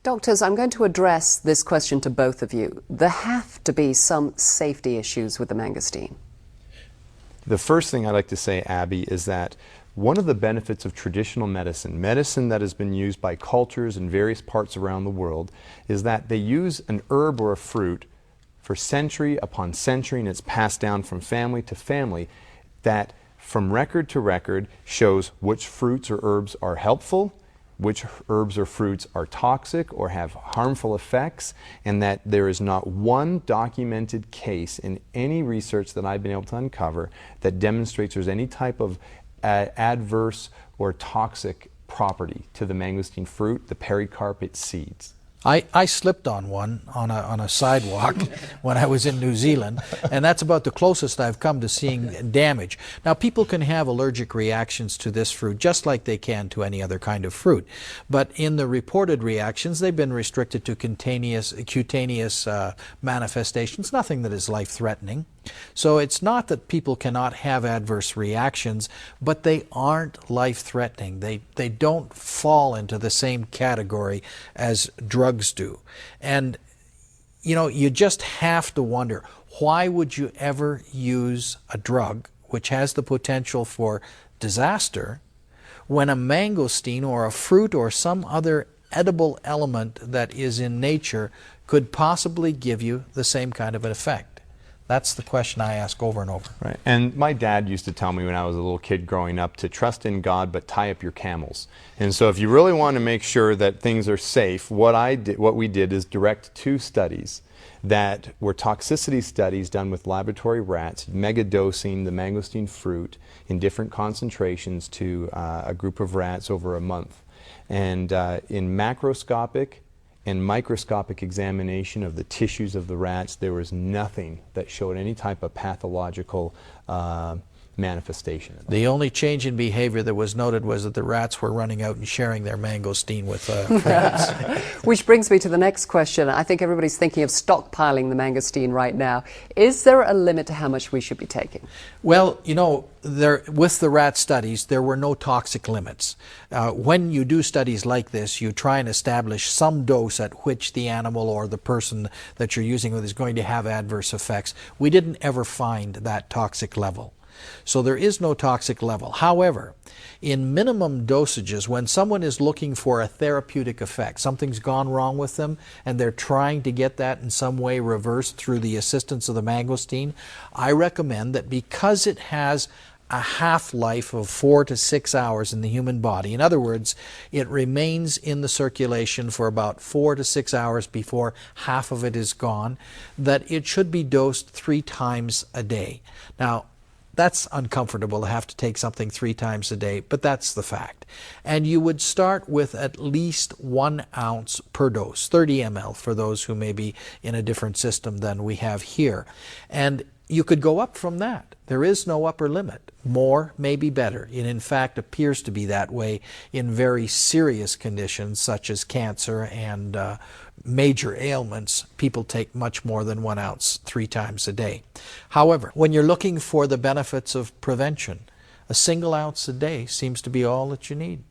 Doctors, I'm going to address this question to both of you. There have to be some safety issues with the mangosteen. The first thing I'd like to say, Abby, is that one of the benefits of traditional medicine, medicine that has been used by cultures in various parts around the world, is that they use an herb or a fruit for century upon century, and it's passed down from family to family, that from record to record shows which fruits or herbs are helpful, which herbs or fruits are toxic or have harmful effects, and that there is not one documented case in any research that I've been able to uncover that demonstrates there's any type of adverse or toxic property to the mangosteen fruit, the pericarpate seeds. I slipped on one on a sidewalk when I was in New Zealand, and that's about the closest I've come to seeing damage. Now, people can have allergic reactions to this fruit just like they can to any other kind of fruit, but in the reported reactions, they've been restricted to cutaneous manifestations, nothing that is life-threatening. So it's not that people cannot have adverse reactions, but they aren't life-threatening. They don't fall into the same category as drugs do. And, you know, you just have to wonder, why would you ever use a drug which has the potential for disaster when a mangosteen or a fruit or some other edible element that is in nature could possibly give you the same kind of an effect? That's the question I ask over and over. Right. And my dad used to tell me when I was a little kid growing up to trust in God but tie up your camels. And so if you really want to make sure that things are safe, what we did is direct two studies that were toxicity studies done with laboratory rats, megadosing the mangosteen fruit in different concentrations to a group of rats over a month. And in macroscopic and microscopic examination of the tissues of the rats, there was nothing that showed any type of pathological manifestation. The only change in behavior that was noted was that the rats were running out and sharing their mangosteen with friends. Which brings me to the next question. I think everybody's thinking of stockpiling the mangosteen right now. Is there a limit to how much we should be taking? Well, you know, with the rat studies, there were no toxic limits. When you do studies like this, you try and establish some dose at which the animal or the person that you're using with is going to have adverse effects. We didn't ever find that toxic level. So there is no toxic level. However, in minimum dosages, when someone is looking for a therapeutic effect, something's gone wrong with them, and they're trying to get that in some way reversed through the assistance of the mangosteen, I recommend that because it has a half-life of 4 to 6 hours in the human body. In other words, it remains in the circulation for about 4 to 6 hours before half of it is gone, that it should be dosed 3 times a day. Now, that's uncomfortable to have to take something 3 times a day, but that's the fact. And you would start with at least 1 ounce per dose, 30 ml for those who may be in a different system than we have here. And you could go up from that. There is no upper limit. More may be better. It in fact appears to be that way in very serious conditions such as cancer and major ailments. People take much more than 1 ounce 3 times a day. However, when you're looking for the benefits of prevention, a single ounce a day seems to be all that you need.